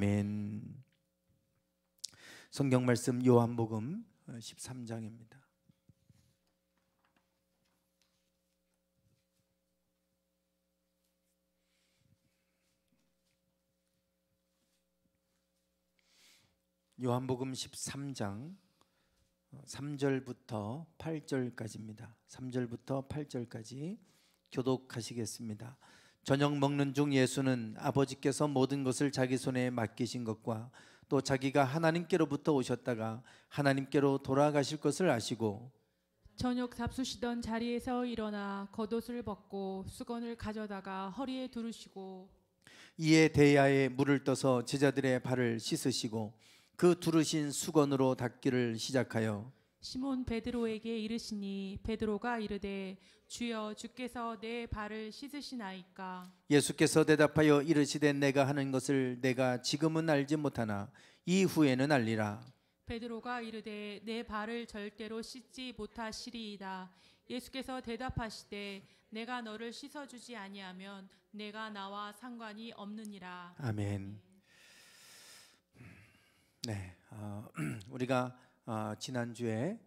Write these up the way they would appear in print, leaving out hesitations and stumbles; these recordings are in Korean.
아멘. 성경 말씀 요한복음 13장입니다. 요한복음 13장 3절부터 8절까지입니다. 3절부터 8절까지 교독하시겠습니다. 저녁 먹는 중 예수는 아버지께서 모든 것을 자기 손에 맡기신 것과 또 자기가 하나님께로부터 오셨다가 하나님께로 돌아가실 것을 아시고 저녁 잡수시던 자리에서 일어나 겉옷을 벗고 수건을 가져다가 허리에 두르시고 이에 대야에 물을 떠서 제자들의 발을 씻으시고 그 두르신 수건으로 닦기를 시작하여 시몬 베드로에게 이르시니 베드로가 이르되 주여 주께서 내 발을 씻으시나이까. 예수께서 대답하여 이르시되 내가 하는 것을 내가 지금은 알지 못하나 이후에는 알리라. 베드로가 이르되 내 발을 절대로 씻지 못하시리이다. 예수께서 대답하시되 내가 너를 씻어주지 아니하면 내가 나와 상관이 없느니라. 아멘. 네, 우리가 지난주에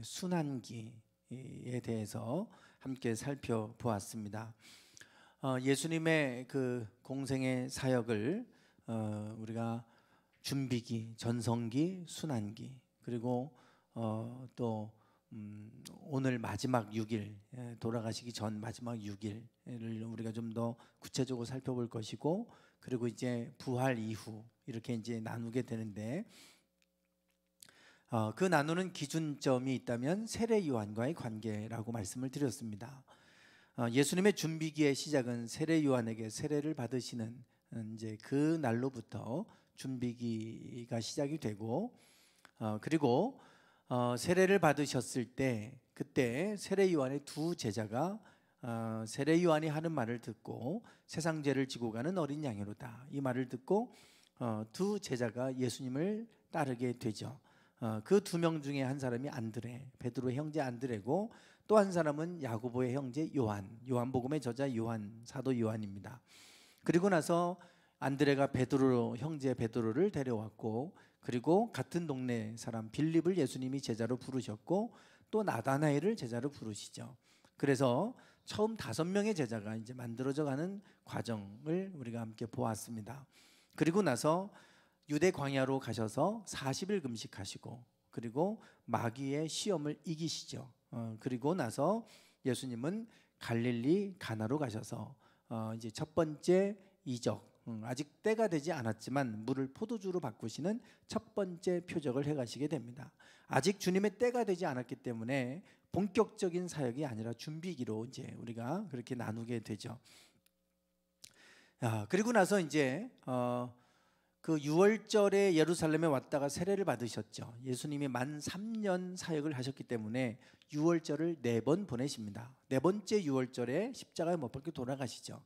순환기에 대해서 함께 살펴보았습니다. 예수님의 그 공생의 사역을 우리가 준비기, 전성기, 순환기, 그리고 또 오늘 마지막 6일, 돌아가시기 전 마지막 6일을 우리가 좀 더 구체적으로 살펴볼 것이고, 그리고 이제 부활 이후 이렇게 이제 나누게 되는데, 그 나누는 기준점이 있다면 세례 요한과의 관계라고 말씀을 드렸습니다. 예수님의 준비기의 시작은 세례 요한에게 세례를 받으시는 이제 그 날로부터 준비기가 시작이 되고, 그리고 세례를 받으셨을 때 그때 세례 요한의 두 제자가 세례 요한이 하는 말을 듣고 세상 죄를 지고 가는 어린 양이로다, 이 말을 듣고 두 제자가 예수님을 따르게 되죠. 그 두 명 중에 한 사람이 안드레, 베드로의 형제 안드레고, 또 한 사람은 야고보의 형제 요한, 요한복음의 저자 요한, 사도 요한입니다. 그리고 나서 안드레가 베드로 형제 베드로를 데려왔고, 그리고 같은 동네 사람 빌립을 예수님이 제자로 부르셨고, 또 나다나엘을 제자로 부르시죠. 그래서 처음 5명의 제자가 이제 만들어져 가는 과정을 우리가 함께 보았습니다. 그리고 나서 유대 광야로 가셔서 40일 금식하시고, 그리고 마귀의 시험을 이기시죠. 그리고 나서 예수님은 갈릴리 가나로 가셔서 이제 첫 번째 이적, 아직 때가 되지 않았지만 물을 포도주로 바꾸시는 첫 번째 표적을 해가시게 됩니다. 아직 주님의 때가 되지 않았기 때문에 본격적인 사역이 아니라 준비기로 이제 우리가 그렇게 나누게 되죠. 그리고 나서 이제 그 6월절에 예루살렘에 왔다가 세례를 받으셨죠. 예수님이 만 3년 사역을 하셨기 때문에 6월절을 4번 보내십니다. 4번째 6월절에 십자가에 못 박혀 돌아가시죠.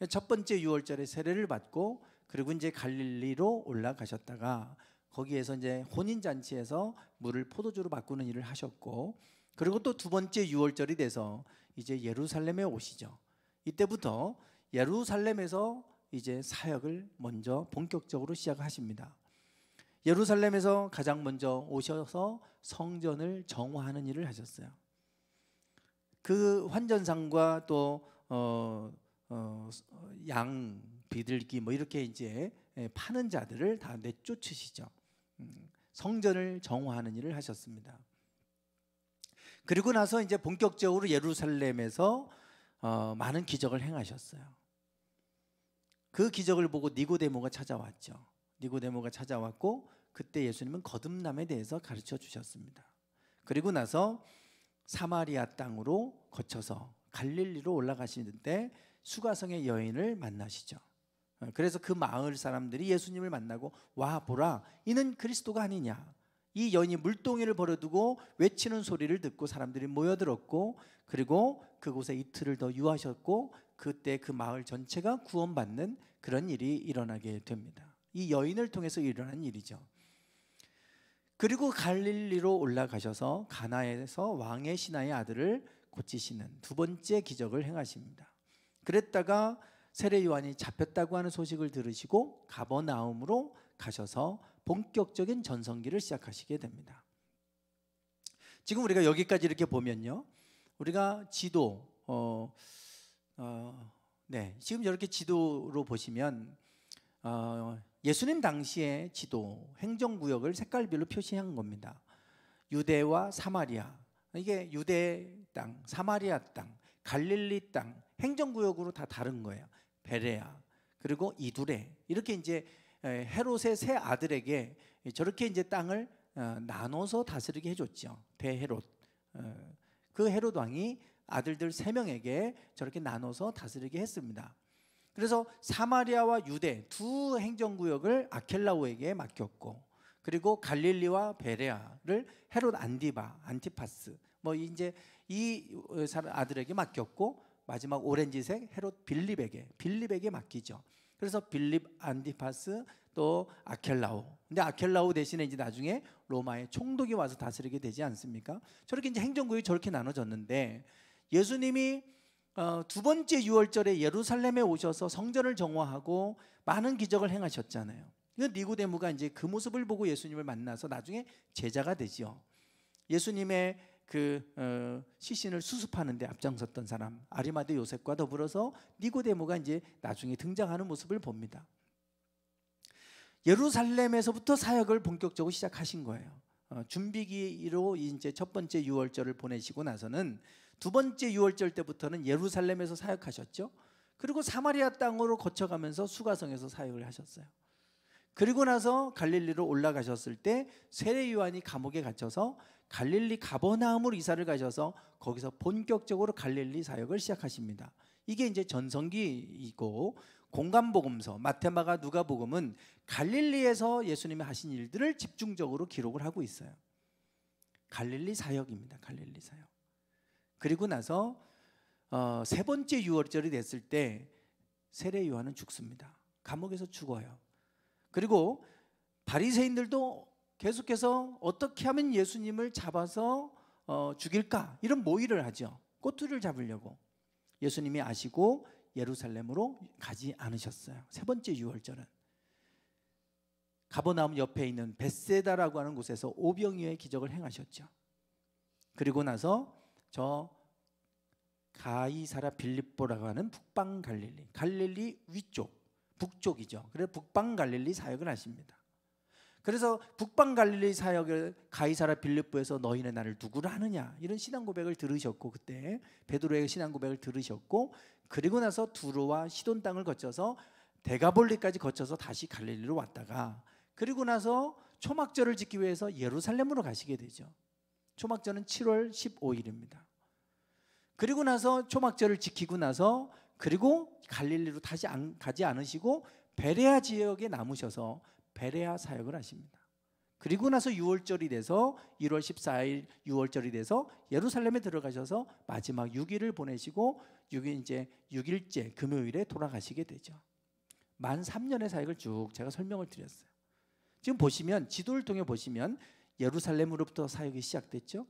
첫 번째 6월절에 세례를 받고, 그리고 이제 갈릴리로 올라가셨다가 거기에서 이제 혼인잔치에서 물을 포도주로 바꾸는 일을 하셨고, 그리고 또 두 번째 6월절이 돼서 이제 예루살렘에 오시죠. 이때부터 예루살렘에서 이제 사역을 먼저 본격적으로 시작하십니다. 예루살렘에서 가장 먼저 오셔서 성전을 정화하는 일을 하셨어요. 그 환전상과 또 양, 비둘기 뭐 이렇게 이제 파는 자들을 다 내쫓으시죠. 성전을 정화하는 일을 하셨습니다. 그리고 나서 이제 본격적으로 예루살렘에서 많은 기적을 행하셨어요. 그 기적을 보고 니고데모가 찾아왔죠. 니고데모가 찾아왔고, 그때 예수님은 거듭남에 대해서 가르쳐 주셨습니다. 그리고 나서 사마리아 땅으로 거쳐서 갈릴리로 올라가시는데 수가성의 여인을 만나시죠. 그래서 그 마을 사람들이 예수님을 만나고, 와 보라, 이는 그리스도가 아니냐. 이 여인이 물동이를 버려두고 외치는 소리를 듣고 사람들이 모여들었고, 그리고 그곳에 이틀을 더 유하셨고, 그때 그 마을 전체가 구원받는 그런 일이 일어나게 됩니다. 이 여인을 통해서 일어난 일이죠. 그리고 갈릴리로 올라가셔서 가나에서 왕의 신하의 아들을 고치시는 두 번째 기적을 행하십니다. 그랬다가 세례 요한이 잡혔다고 하는 소식을 들으시고 가버나움으로 가셔서 본격적인 전성기를 시작하시게 됩니다. 지금 우리가 여기까지 이렇게 보면요, 우리가 지도 지금 이렇게 지도로 보시면 예수님 당시의 지도 행정구역을 색깔별로 표시한 겁니다. 유대와 사마리아, 이게 유대 땅, 사마리아 땅, 갈릴리 땅 행정구역으로 다 다른 거예요. 베레아, 그리고 이두레, 이렇게 이제 헤롯의 세 아들에게 저렇게 이제 땅을 나눠서 다스리게 해줬죠. 대헤롯, 그 헤롯 왕이 아들들 3명에게 저렇게 나눠서 다스리게 했습니다. 그래서 사마리아와 유대 두 행정구역을 아켈라오에게 맡겼고, 그리고 갈릴리와 베레아를 헤롯 안티파스 이제 이 아들에게 맡겼고, 마지막 오렌지색 헤롯 빌립에게 맡기죠. 그래서 빌립, 안티파스, 또 아켈라오. 근데 아켈라오 대신에 이제 나중에 로마의 총독이 와서 다스리게 되지 않습니까? 저렇게 이제 행정구역이 저렇게 나눠졌는데, 예수님이 두 번째 유월절에 예루살렘에 오셔서 성전을 정화하고 많은 기적을 행하셨잖아요. 니고데모가 이제 그 모습을 보고 예수님을 만나서 나중에 제자가 되죠. 예수님의 그 시신을 수습하는 데 앞장섰던 사람 아리마대 요셉과 더불어서 니고데모가 이제 나중에 등장하는 모습을 봅니다. 예루살렘에서부터 사역을 본격적으로 시작하신 거예요. 준비기로 이제 첫 번째 유월절을 보내시고 나서는 두 번째 유월절 때부터는 예루살렘에서 사역하셨죠. 그리고 사마리아 땅으로 거쳐가면서 수가성에서 사역을 하셨어요. 그리고 나서 갈릴리로 올라가셨을 때 세례 요한이 감옥에 갇혀서 갈릴리 가버나움으로 이사를 가셔서 거기서 본격적으로 갈릴리 사역을 시작하십니다. 이게 이제 전성기이고, 공간복음서 마태마가 누가복음은 갈릴리에서 예수님이 하신 일들을 집중적으로 기록을 하고 있어요. 갈릴리 사역입니다. 갈릴리 사역. 그리고 나서 세 번째 유월절이 됐을 때 세례 요한은 죽습니다. 감옥에서 죽어요. 그리고 바리새인들도 계속해서 어떻게 하면 예수님을 잡아서 죽일까, 이런 모의를 하죠. 꼬투리를 잡으려고. 예수님이 아시고 예루살렘으로 가지 않으셨어요. 세 번째 유월절은 가버나움 옆에 있는 벳세다라고 하는 곳에서 오병이어의 기적을 행하셨죠. 그리고 나서 저 가이사라 빌립보라고 하는 북방 갈릴리 위쪽, 북쪽이죠. 그래서 북방 갈릴리 사역을 하십니다. 그래서 북방 갈릴리 사역을 가이사라 빌립보에서 너희는 나를 누구로 하느냐, 이런 신앙 고백을 들으셨고, 그때 베드로의 신앙 고백을 들으셨고, 그리고 나서 두로와 시돈 땅을 거쳐서 데가볼리까지 거쳐서 다시 갈릴리로 왔다가, 그리고 나서 초막절을 짓기 위해서 예루살렘으로 가시게 되죠. 초막절은 7월 15일입니다. 그리고 나서 초막절을 지키고 나서 그리고 갈릴리로 다시 가지 않으시고 베레아 지역에 남으셔서 베레아 사역을 하십니다. 그리고 나서 6월절이 돼서 1월 14일 6월절이 돼서 예루살렘에 들어가셔서 마지막 6일을 보내시고 6일째 금요일에 돌아가시게 되죠. 만 3년의 사역을 쭉 제가 설명을 드렸어요. 지금 보시면 지도를 통해 보시면 예루살렘으로부터 사역이 시작됐죠.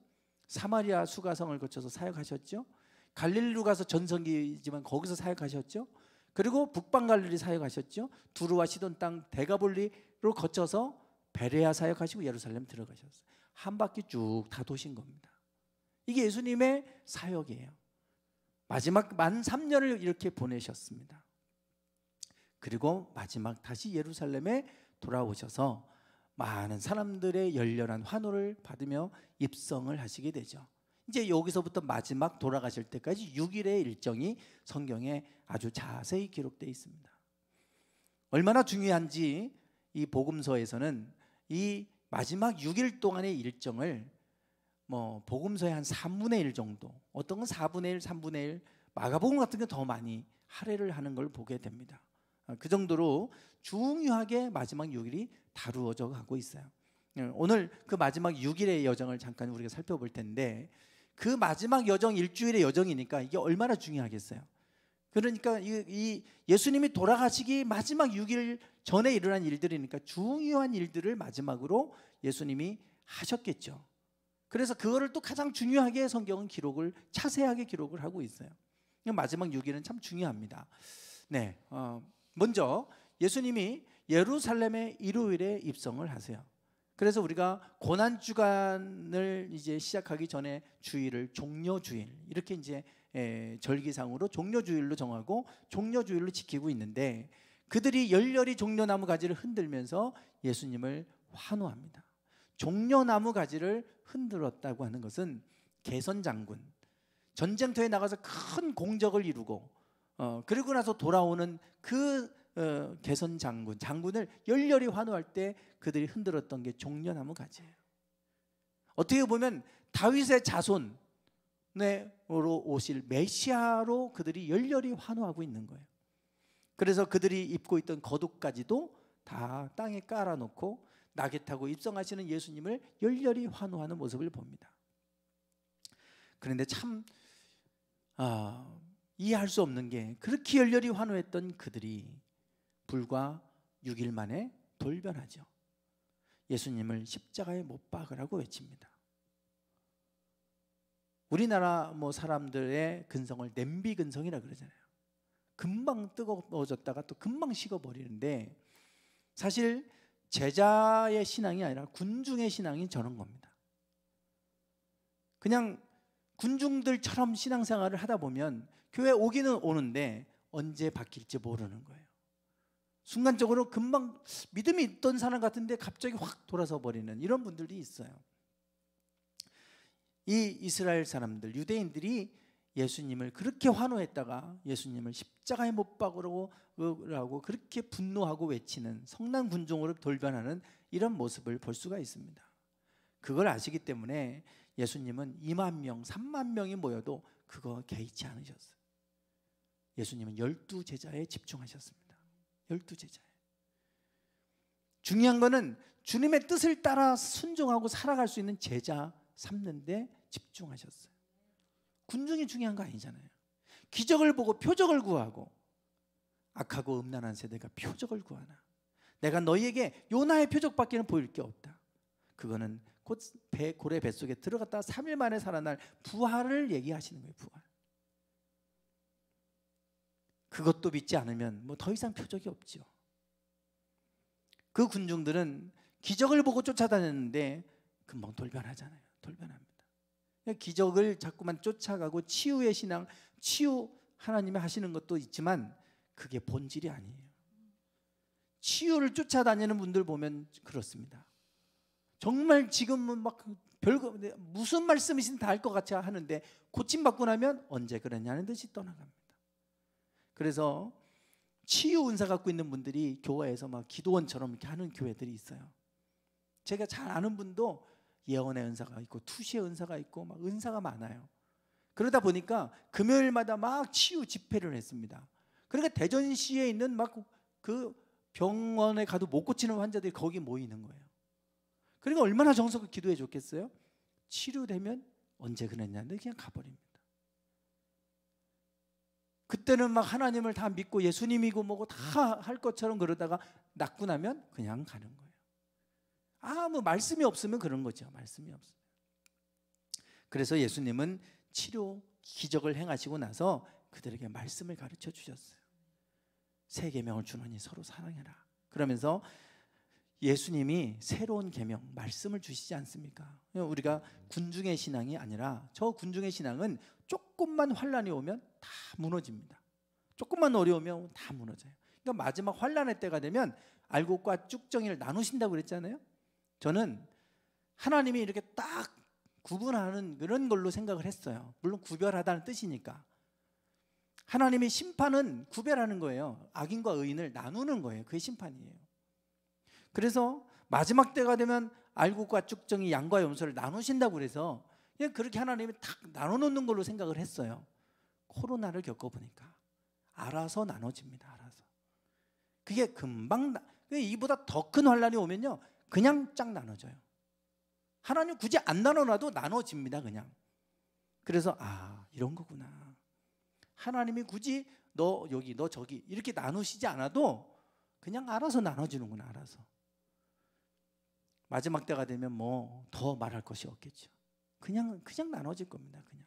사마리아 수가성을 거쳐서 사역하셨죠. 갈릴리로 가서 전성기지만 거기서 사역하셨죠. 그리고 북방 갈릴리 사역하셨죠. 두루와 시돈 땅 데가볼리로 거쳐서 베레아 사역하시고 예루살렘 들어가셨어요. 한 바퀴 쭉 다 도신 겁니다. 이게 예수님의 사역이에요. 마지막 만 3년을 이렇게 보내셨습니다. 그리고 마지막 다시 예루살렘에 돌아오셔서 많은 사람들의 열렬한 환호를 받으며 입성을 하시게 되죠. 이제 여기서부터 마지막 돌아가실 때까지 6일의 일정이 성경에 아주 자세히 기록되어 있습니다. 얼마나 중요한지 이 복음서에서는 이 마지막 6일 동안의 일정을 복음서의 한 3분의 1 정도, 어떤 건 4분의 1, 3분의 1, 마가복음 같은 게 더 많이 할애를 하는 걸 보게 됩니다. 그 정도로 중요하게 마지막 6일이 다루어져 가고 있어요. 오늘 그 마지막 6일의 여정을 잠깐 우리가 살펴볼 텐데, 그 마지막 여정, 일주일의 여정이니까 이게 얼마나 중요하겠어요. 그러니까 이 예수님이 돌아가시기 마지막 6일 전에 일어난 일들이니까 중요한 일들을 마지막으로 예수님이 하셨겠죠. 그래서 그거를 또 가장 중요하게 성경은 차세하게 기록을 하고 있어요. 마지막 6일은 참 중요합니다. 네, 먼저 예수님이 예루살렘에 일요일에 입성을 하세요. 그래서 우리가 고난 주간을 이제 시작하기 전에 주일을 종려주일 이렇게 이제 절기상으로 종려주일로 정하고 종려주일로 지키고 있는데, 그들이 열렬히 종려나무 가지를 흔들면서 예수님을 환호합니다. 종려나무 가지를 흔들었다고 하는 것은 개선 장군, 전쟁터에 나가서 큰 공적을 이루고 그리고 나서 돌아오는 그 개선 장군을 열렬히 환호할 때 그들이 흔들었던 게 종려나무 가지예요. 어떻게 보면 다윗의 자손으로 오실 메시아로 그들이 열렬히 환호하고 있는 거예요. 그래서 그들이 입고 있던 겉옷까지도 다 땅에 깔아놓고 낙에 타고 입성하시는 예수님을 열렬히 환호하는 모습을 봅니다. 그런데 참 이해할 수 없는 게, 그렇게 열렬히 환호했던 그들이 불과 6일 만에 돌변하죠. 예수님을 십자가에 못 박으라고 외칩니다. 우리나라 사람들의 근성을 냄비 근성이라 그러잖아요. 금방 뜨거워졌다가 또 금방 식어버리는데, 사실 제자의 신앙이 아니라 군중의 신앙이 저런 겁니다. 그냥 군중들처럼 신앙생활을 하다 보면 교회 오기는 오는데 언제 바뀔지 모르는 거예요. 순간적으로 금방 믿음이 있던 사람 같은데 갑자기 확 돌아서 버리는 이런 분들이 있어요. 이 이스라엘 사람들, 유대인들이 예수님을 그렇게 환호했다가 예수님을 십자가에 못 박으라고 그렇게 분노하고 외치는 성난 군중으로 돌변하는 이런 모습을 볼 수가 있습니다. 그걸 아시기 때문에 예수님은 2만 명, 3만 명이 모여도 그거 개의치 않으셨어요. 예수님은 12제자에 집중하셨습니다. 12제자에. 중요한 거는 주님의 뜻을 따라 순종하고 살아갈 수 있는 제자 삼는 데 집중하셨어요. 군중이 중요한 거 아니잖아요. 기적을 보고 표적을 구하고, 악하고 음란한 세대가 표적을 구하나, 내가 너희에게 요나의 표적밖에는 보일 게 없다. 그거는 곧 고래 뱃속에 들어갔다 3일 만에 살아날 부활을 얘기하시는 거예요. 부활. 그것도 믿지 않으면 더 이상 표적이 없죠. 그 군중들은 기적을 보고 쫓아다녔는데 금방 돌변하잖아요. 돌변합니다. 기적을 자꾸만 쫓아가고 치유의 신앙, 치유 하나님이 하시는 것도 있지만 그게 본질이 아니에요. 치유를 쫓아다니는 분들 보면 그렇습니다. 정말 지금은 막 별거 무슨 말씀이신 다 알 것 같이 하는데 고침받고 나면 언제 그랬냐는 듯이 떠나갑니다. 그래서 치유 은사 갖고 있는 분들이 교회에서 막 기도원처럼 이렇게 하는 교회들이 있어요. 제가 잘 아는 분도 예언의 은사가 있고 투시의 은사가 있고 막 은사가 많아요. 그러다 보니까 금요일마다 막 치유 집회를 했습니다. 그러니까 대전시에 있는 막 그 병원에 가도 못 고치는 환자들이 거기 모이는 거예요. 그러니까 얼마나 정성을 기도해 줬겠어요? 치료되면 언제 그랬냐는데 그냥 가버립니다. 그때는 막 하나님을 다 믿고 예수님이고 뭐고 다 할 것처럼 그러다가 낫고 나면 그냥 가는 거예요. 아무 말씀이 없으면 그런 거죠. 말씀이 없어요. 그래서 예수님은 치료 기적을 행하시고 나서 그들에게 말씀을 가르쳐 주셨어요. 새 계명을 주노니 서로 사랑해라. 그러면서 예수님이 새로운 계명, 말씀을 주시지 않습니까? 우리가 군중의 신앙이 아니라, 저 군중의 신앙은 조금만 환란이 오면 다 무너집니다. 조금만 어려우면 다 무너져요. 그러니까 마지막 환란의 때가 되면 알곡과 쭉정이를 나누신다고 그랬잖아요. 저는 하나님이 이렇게 딱 구분하는 그런 걸로 생각을 했어요. 물론 구별하다는 뜻이니까. 하나님의 심판은 구별하는 거예요. 악인과 의인을 나누는 거예요. 그게 심판이에요. 그래서 마지막 때가 되면 알곡과 쭉정이, 양과 염소를 나누신다고 그래서 그냥 그렇게 하나님이 탁 나눠놓는 걸로 생각을 했어요. 코로나를 겪어보니까 알아서 나눠집니다. 알아서. 그게 금방 이보다 더 큰 환란이 오면요 그냥 쫙 나눠져요. 하나님 굳이 안 나눠놔도 나눠집니다. 그냥. 그래서 이런 거구나. 하나님이 굳이 너 여기 너 저기 이렇게 나누시지 않아도 그냥 알아서 나눠지는구나. 알아서. 마지막 때가 되면 뭐 더 말할 것이 없겠죠. 그냥 나눠질 겁니다. 그냥.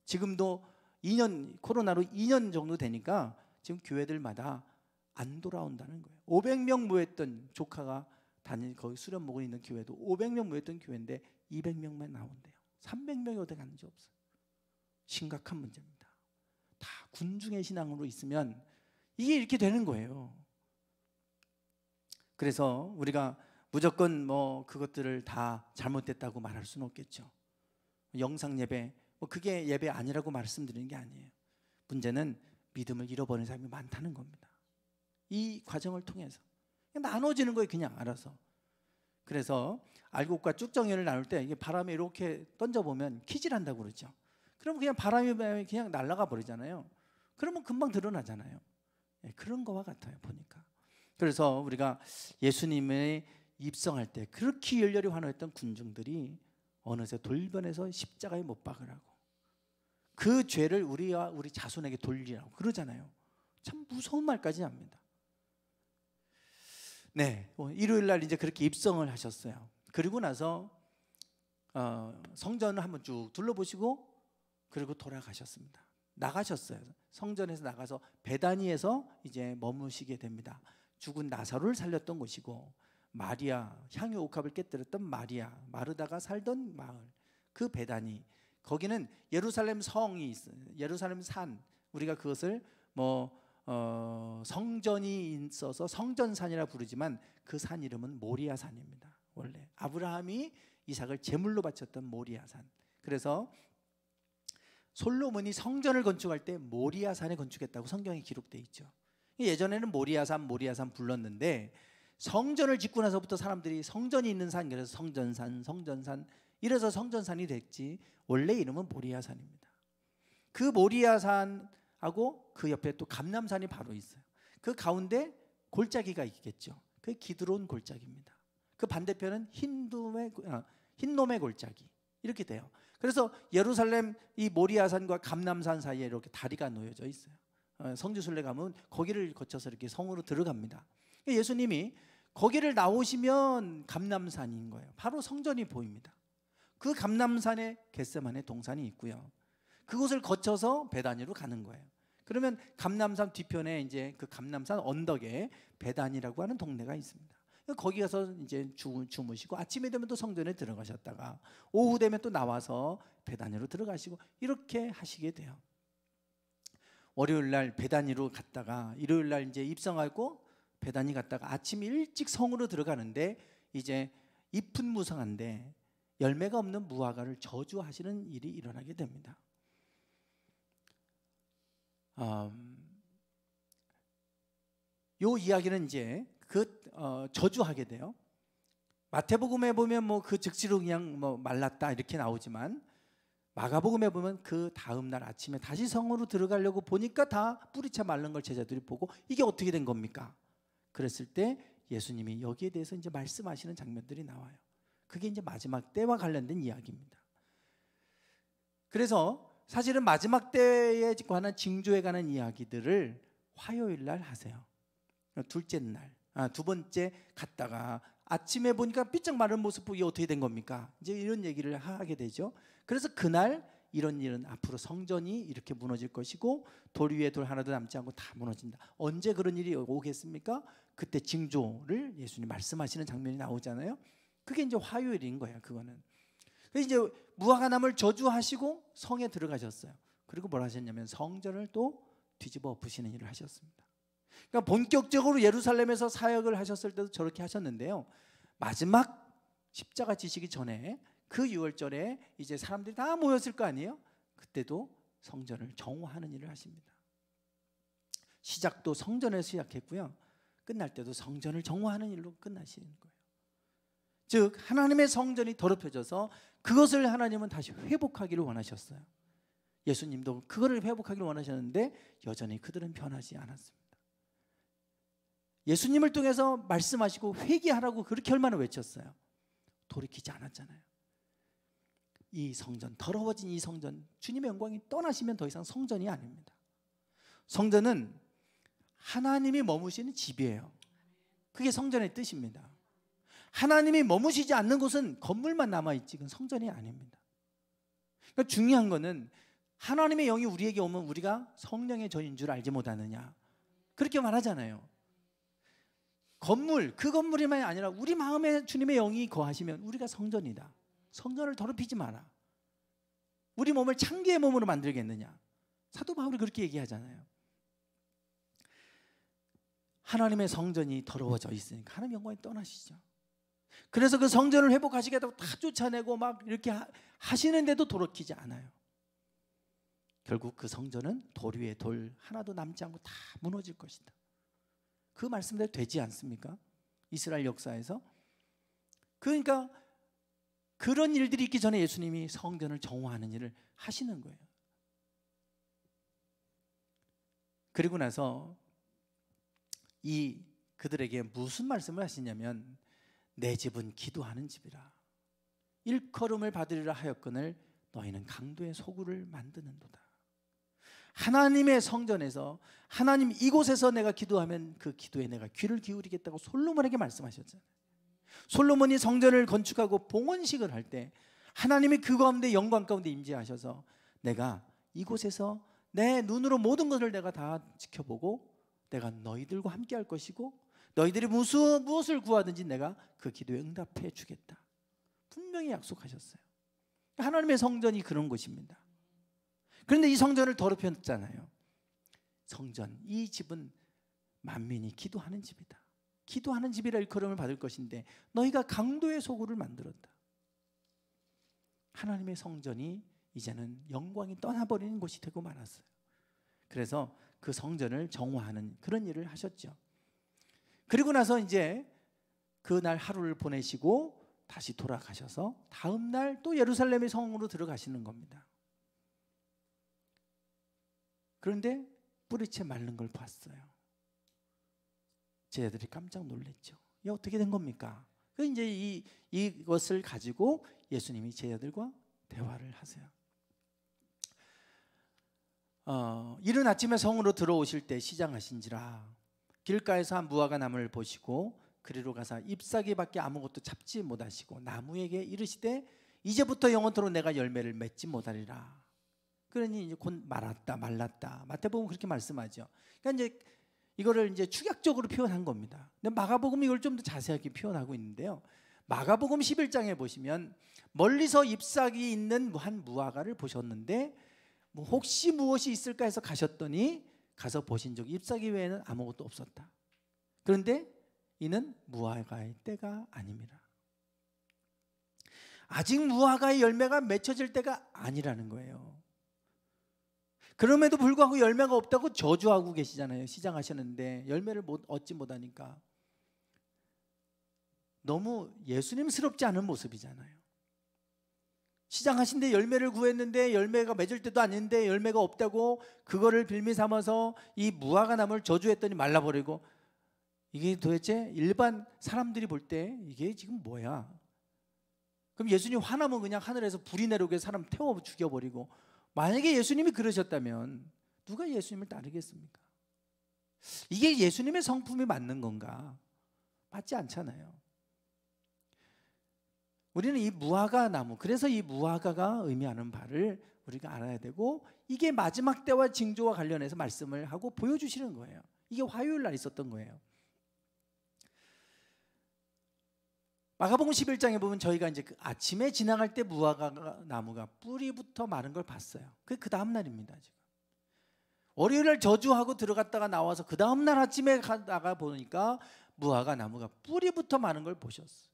지금도 2년 코로나로 2년 정도 되니까 지금 교회들마다 안 돌아온다는 거예요. 500명 모였던 조카가 거기 수련 목을 있는 교회도 500명 모였던 교회인데 200명만 나온대요. 300명이 어디 갔는지 없어요. 심각한 문제입니다. 다 군중의 신앙으로 있으면 이게 이렇게 되는 거예요. 그래서 우리가 무조건 그것들을 다 잘못됐다고 말할 수는 없겠죠. 영상 예배 그게 예배 아니라고 말씀드리는 게 아니에요. 문제는 믿음을 잃어버린 사람이 많다는 겁니다. 이 과정을 통해서 그냥 나눠지는 거예요. 그냥 알아서. 그래서 알곡과 쭉정이를 나눌 때 이게 바람에 이렇게 던져보면 키질한다고 그러죠. 그러면 그냥 바람이 그냥 날아가 버리잖아요. 그러면 금방 드러나잖아요. 그런 거와 같아요. 보니까. 그래서 우리가 예수님의 입성할 때 그렇게 열렬히 환호했던 군중들이 어느새 돌변해서 십자가에 못 박으라고, 그 죄를 우리와 우리 자손에게 돌리라고 그러잖아요. 참 무서운 말까지 합니다. 네, 일요일 날 이제 그렇게 입성을 하셨어요. 그리고 나서 성전을 한번 쭉 둘러보시고 그리고 돌아가셨습니다. 나가셨어요. 성전에서 나가서 베다니에서 이제 머무시게 됩니다. 죽은 나사로를 살렸던 곳이고, 마리아, 향유 옥합을 깨뜨렸던 마리아, 마르다가 살던 마을, 그 베다니, 거기는 예루살렘 성이 있어요. 예루살렘 산, 우리가 그것을 성전이 있어서 성전산이라 부르지만 그 산 이름은 모리아 산입니다. 원래 아브라함이 이삭을 제물로 바쳤던 모리아 산. 그래서 솔로몬이 성전을 건축할 때 모리아 산에 건축했다고 성경에 기록되어 있죠. 예전에는 모리아 산 불렀는데 성전을 짓고 나서부터 사람들이 성전이 있는 산, 그래서 성전산 이래서 성전산이 됐지, 원래 이름은 모리아 산입니다. 그 모리아 산하고 그 옆에 또 감람산이 바로 있어요. 그 가운데 골짜기가 있겠죠. 그 기드론 골짜기입니다. 그 반대편은 흰놈의 골짜기, 이렇게 돼요. 그래서 예루살렘 이 모리아산과 감람산 사이에 이렇게 다리가 놓여져 있어요. 성지순례 가면 거기를 거쳐서 이렇게 성으로 들어갑니다. 예수님이 거기를 나오시면 감람산인 거예요. 바로 성전이 보입니다. 그 감람산에 겟세마네 동산이 있고요. 그곳을 거쳐서 베다니로 가는 거예요. 그러면 감람산 뒤편에 이제 그 감람산 언덕에 베다니라고 하는 동네가 있습니다. 거기 가서 이제 주무시고 아침에 되면 또 성전에 들어가셨다가 오후 되면 또 나와서 베다니로 들어가시고 이렇게 하시게 돼요. 월요일 날 베다니로 갔다가 일요일 날 이제 입성하고 베다니 갔다가 아침 일찍 성으로 들어가는데 이제 잎은 무성한데 열매가 없는 무화과를 저주하시는 일이 일어나게 됩니다. 요 이야기는 이제 저주하게 돼요. 마태복음에 보면 그 즉시로 그냥 말랐다 이렇게 나오지만 마가복음에 보면 그 다음 날 아침에 다시 성으로 들어가려고 보니까 다 뿌리채 마른 걸 제자들이 보고 이게 어떻게 된 겁니까? 그랬을 때 예수님이 여기에 대해서 이제 말씀하시는 장면들이 나와요. 그게 이제 마지막 때와 관련된 이야기입니다. 그래서 사실은 마지막 때에 관한 징조에 관한 이야기들을 화요일 날 하세요. 둘째 날, 두 번째 갔다가 아침에 보니까 삐쩍 마른 모습 보기 어떻게 된 겁니까? 이제 이런 얘기를 하게 되죠. 그래서 그날 이런 일은 앞으로 성전이 이렇게 무너질 것이고 돌 위에 돌 하나도 남지 않고 다 무너진다. 언제 그런 일이 오겠습니까? 그때 징조를 예수님 말씀하시는 장면이 나오잖아요. 그게 이제 화요일인 거예요. 그거는. 그래서 이제 무화과나무를 저주하시고 성에 들어가셨어요. 그리고 뭘 하셨냐면 성전을 또 뒤집어 엎으시는 일을 하셨습니다. 그러니까 본격적으로 예루살렘에서 사역을 하셨을 때도 저렇게 하셨는데요. 마지막 십자가 지시기 전에 그 유월절에 이제 사람들이 다 모였을 거 아니에요? 그때도 성전을 정화하는 일을 하십니다. 시작도 성전에서 시작했고요. 끝날 때도 성전을 정화하는 일로 끝나시는 거예요. 즉 하나님의 성전이 더럽혀져서 그것을 하나님은 다시 회복하기를 원하셨어요. 예수님도 그거를 회복하기를 원하셨는데 여전히 그들은 변하지 않았습니다. 예수님을 통해서 말씀하시고 회개하라고 그렇게 얼마나 외쳤어요. 돌이키지 않았잖아요. 이 성전, 더러워진 이 성전, 주님의 영광이 떠나시면 더 이상 성전이 아닙니다. 성전은 하나님이 머무시는 집이에요. 그게 성전의 뜻입니다. 하나님이 머무시지 않는 곳은 건물만 남아있지 그건 성전이 아닙니다. 그러니까 중요한 거는 하나님의 영이 우리에게 오면 우리가 성령의 전인 줄 알지 못하느냐, 그렇게 말하잖아요. 건물, 그 건물이만이 아니라 우리 마음에 주님의 영이 거하시면 우리가 성전이다. 성전을 더럽히지 마라. 우리 몸을 창기의 몸으로 만들겠느냐. 사도 바울이 그렇게 얘기하잖아요. 하나님의 성전이 더러워져 있으니까 하나님 영광이 떠나시죠. 그래서 그 성전을 회복하시겠다고 다 쫓아내고 막 이렇게 하시는데도 돌이키지 않아요. 결국 그 성전은 돌 위에 돌 하나도 남지 않고 다 무너질 것이다. 그 말씀대로 되지 않습니까? 이스라엘 역사에서. 그러니까 그런 일들이 있기 전에 예수님이 성전을 정화하는 일을 하시는 거예요. 그리고 나서 이 그들에게 무슨 말씀을 하시냐면 내 집은 기도하는 집이라. 일컬음을 받으리라 하였거늘 너희는 강도의 소굴을 만드는도다. 하나님의 성전에서 하나님 이곳에서 내가 기도하면 그 기도에 내가 귀를 기울이겠다고 솔로몬에게 말씀하셨잖아요. 솔로몬이 성전을 건축하고 봉헌식을 할 때 하나님이 그 가운데 영광 가운데 임재하셔서 내가 이곳에서 내 눈으로 모든 것을 내가 다 지켜보고 내가 너희들과 함께 할 것이고 너희들이 무엇을 구하든지 내가 그 기도에 응답해 주겠다. 분명히 약속하셨어요. 하나님의 성전이 그런 곳입니다. 그런데 이 성전을 더럽혔잖아요. 성전, 이 집은 만민이 기도하는 집이다. 기도하는 집이라 일컬음을 받을 것인데 너희가 강도의 소굴을 만들었다. 하나님의 성전이 이제는 영광이 떠나버리는 곳이 되고 말았어요. 그래서 그 성전을 정화하는 그런 일을 하셨죠. 그리고 나서 이제 그날 하루를 보내시고 다시 돌아가셔서 다음 날 또 예루살렘의 성으로 들어가시는 겁니다. 그런데 뿌리채 마른 걸 봤어요. 제자들이 깜짝 놀랐죠. 이게 어떻게 된 겁니까? 그 이제 이것을 가지고 예수님이 제자들과 대화를 하세요. 이른 아침에 성으로 들어오실 때 시장하신지라 길가에서 한 무화과 나무를 보시고 그리로 가서 잎사귀밖에 아무것도 잡지 못하시고 나무에게 이르시되 이제부터 영원토록 내가 열매를 맺지 못하리라. 그러니 이제 곧 말랐다. 마태복음 그렇게 말씀하죠. 그러니까 이제 이거를 이제 축약적으로 표현한 겁니다. 근데 마가복음 이걸 좀 더 자세하게 표현하고 있는데요. 마가복음 11장에 보시면 멀리서 잎사귀 있는 한 무화과를 보셨는데 뭐 혹시 무엇이 있을까 해서 가셨더니 가서 보신 적 잎사귀 외에는 아무것도 없었다. 그런데 이는 무화과의 때가 아닙니다. 아직 무화과의 열매가 맺혀질 때가 아니라는 거예요. 그럼에도 불구하고 열매가 없다고 저주하고 계시잖아요. 시장하셨는데 열매를 얻지 못하니까. 너무 예수님스럽지 않은 모습이잖아요. 시장하신데 열매를 구했는데 열매가 맺을 때도 아닌데 열매가 없다고 그거를 빌미 삼아서 이 무화과 나무를 저주했더니 말라버리고, 이게 도대체 일반 사람들이 볼 때 이게 지금 뭐야? 그럼 예수님 화나면 그냥 하늘에서 불이 내려오게 사람 태워 죽여버리고, 만약에 예수님이 그러셨다면 누가 예수님을 따르겠습니까? 이게 예수님의 성품이 맞는 건가? 맞지 않잖아요. 우리는 이 무화과 나무, 그래서 이 무화과가 의미하는 바를 우리가 알아야 되고, 이게 마지막 때와 징조와 관련해서 말씀을 하고 보여주시는 거예요. 이게 화요일 날 있었던 거예요. 마가복음 11장에 보면 저희가 이제 그 아침에 지나갈 때 무화과 나무가 뿌리부터 마른 걸 봤어요. 그 다음 날입니다. 지금 월요일 날 저주하고 들어갔다가 나와서 그 다음 날 아침에 가다가 보니까 무화과 나무가 뿌리부터 마른 걸 보셨어요.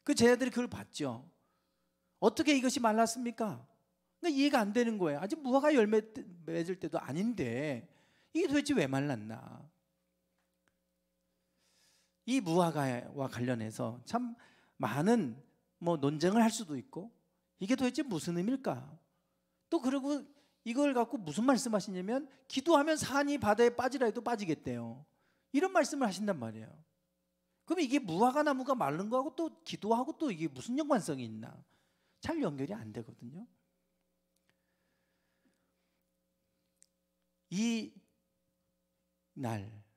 그 제자들이 그걸 봤죠. 어떻게 이것이 말랐습니까? 그러니까 이해가 안 되는 거예요. 아직 무화과 열매 맺을 때도 아닌데 이게 도대체 왜 말랐나? 이 무화과와 관련해서 참 많은 논쟁을 할 수도 있고, 이게 도대체 무슨 의미일까? 또 그리고 이걸 갖고 무슨 말씀하시냐면 기도하면 산이 바다에 빠지라 해도 빠지겠대요. 이런 말씀을 하신단 말이에요. 그럼 이게 무화과 나무가 마른 거하고 또 기도하고 또 이게 무슨 연관성이 있나? 잘 연결이 안 되거든요. 이 날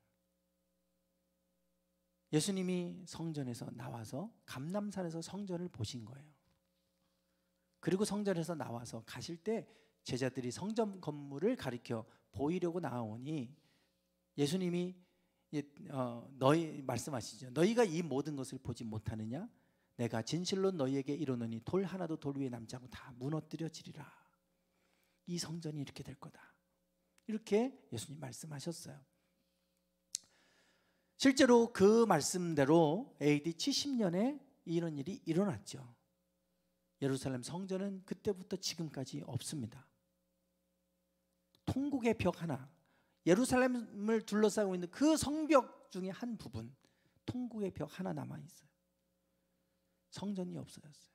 예수님이 성전에서 나와서 감람산에서 성전을 보신 거예요. 그리고 성전에서 나와서 가실 때 제자들이 성전 건물을 가리켜 보이려고 나오니 예수님이 너희 말씀하시죠. 너희가 이 모든 것을 보지 못하느냐? 내가 진실로 너희에게 이르노니 돌 하나도 돌 위에 남지 않고 다 무너뜨려지리라. 이 성전이 이렇게 될 거다. 이렇게 예수님 말씀하셨어요. 실제로 그 말씀대로 AD 70년에 이런 일이 일어났죠. 예루살렘 성전은 그때부터 지금까지 없습니다. 통곡의 벽 하나, 예루살렘을 둘러싸고 있는 그 성벽 중에 한 부분, 통곡의 벽 하나 남아있어요. 성전이 없어졌어요.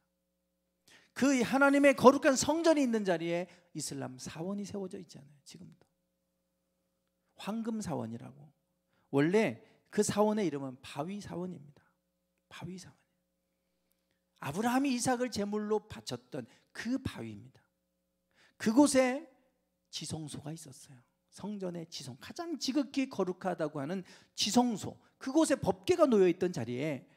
그 하나님의 거룩한 성전이 있는 자리에 이슬람 사원이 세워져 있잖아요. 지금도 황금 사원이라고. 원래 그 사원의 이름은 바위 사원입니다. 바위 사원. 아브라함이 이삭을 제물로 바쳤던 그 바위입니다. 그곳에 지성소가 있었어요. 성전의 지성, 가장 지극히 거룩하다고 하는 지성소, 그곳에 법궤가 놓여있던 자리에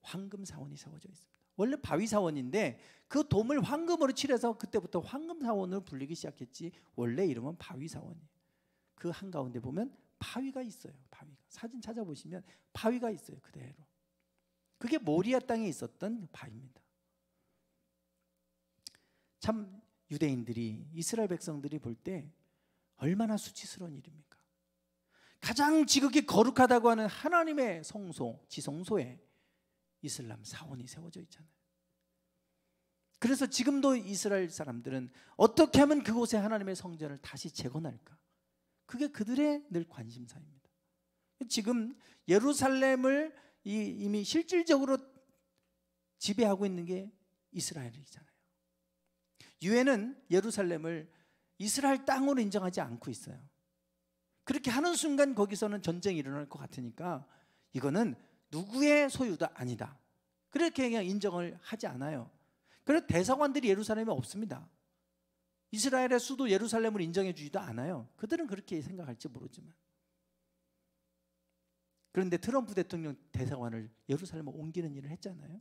황금 사원이 세워져 있습니다. 원래 바위 사원인데 그 돔을 황금으로 칠해서 그때부터 황금 사원으로 불리기 시작했지, 원래 이름은 바위 사원이에요. 그 한가운데 보면 바위가 있어요. 바위가. 사진 찾아보시면 바위가 있어요. 그대로. 그게 모리아 땅에 있었던 바위입니다. 참 유대인들이, 이스라엘 백성들이 볼 때 얼마나 수치스러운 일입니까? 가장 지극히 거룩하다고 하는 하나님의 성소, 지성소에 이슬람 사원이 세워져 있잖아요. 그래서 지금도 이스라엘 사람들은 어떻게 하면 그곳에 하나님의 성전을 다시 재건할까? 그게 그들의 늘 관심사입니다. 지금 예루살렘을 이미 실질적으로 지배하고 있는 게 이스라엘이잖아요. 유엔은 예루살렘을 이스라엘 땅으로 인정하지 않고 있어요. 그렇게 하는 순간 거기서는 전쟁이 일어날 것 같으니까 이거는 누구의 소유도 아니다. 그렇게 그냥 인정을 하지 않아요. 그래서 대사관들이 예루살렘에 없습니다. 이스라엘의 수도 예루살렘을 인정해 주지도 않아요. 그들은 그렇게 생각할지 모르지만. 그런데 트럼프 대통령 대사관을 예루살렘에 옮기는 일을 했잖아요.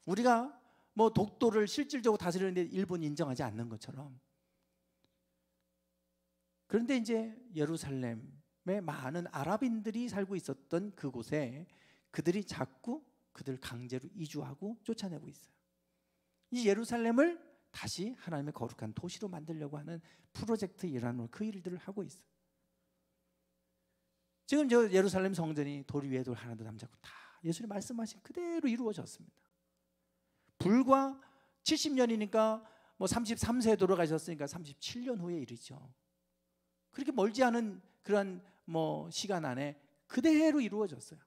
우리가 뭐 독도를 실질적으로 다스리는데 일본이 인정하지 않는 것처럼. 그런데 이제 예루살렘에 많은 아랍인들이 살고 있었던 그곳에 그들이 자꾸 그들 강제로 이주하고 쫓아내고 있어요. 이 예루살렘을 다시 하나님의 거룩한 도시로 만들려고 하는 프로젝트 일환으로 그 일들을 하고 있어요. 지금 저 예루살렘 성전이 돌 위에 돌 하나도 남지 않고 다 예수님 말씀하신 그대로 이루어졌습니다. 불과 70년이니까 뭐 33세에 돌아가셨으니까 37년 후의 일이죠. 그렇게 멀지 않은 그런 뭐 시간 안에 그대로 이루어졌어요.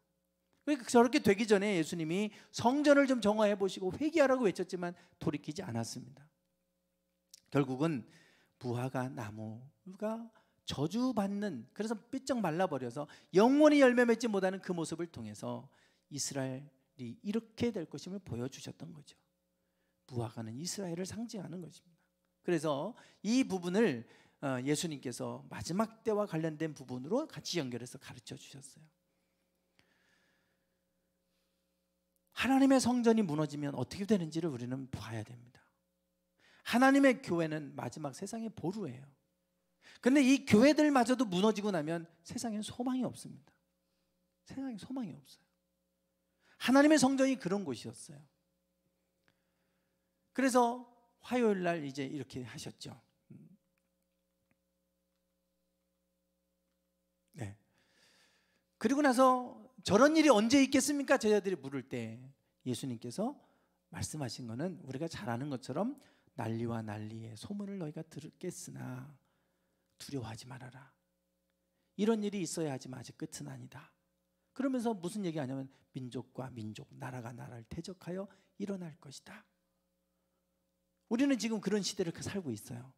그러니까 저렇게 되기 전에 예수님이 성전을 좀 정화해 보시고 회개하라고 외쳤지만 돌이키지 않았습니다. 결국은 무화과 나무가 저주받는, 그래서 삐쩍 말라버려서 영원히 열매 맺지 못하는 그 모습을 통해서 이스라엘이 이렇게 될 것임을 보여주셨던 거죠. 무화과는 이스라엘을 상징하는 것입니다. 그래서 이 부분을 예수님께서 마지막 때와 관련된 부분으로 같이 연결해서 가르쳐 주셨어요. 하나님의 성전이 무너지면 어떻게 되는지를 우리는 봐야 됩니다. 하나님의 교회는 마지막 세상의 보루예요. 그런데 이 교회들마저도 무너지고 나면 세상엔 소망이 없습니다. 세상에 소망이 없어요. 하나님의 성전이 그런 곳이었어요. 그래서 화요일 날 이제 이렇게 하셨죠. 네. 그리고 나서 저런 일이 언제 있겠습니까? 제자들이 물을 때 예수님께서 말씀하신 거는 우리가 잘 아는 것처럼 난리와 난리의 소문을 너희가 들었겠으나 두려워하지 말아라. 이런 일이 있어야 하지만 아직 끝은 아니다. 그러면서 무슨 얘기하냐면 민족과 민족, 나라가 나라를 대적하여 일어날 것이다. 우리는 지금 그런 시대를 살고 있어요.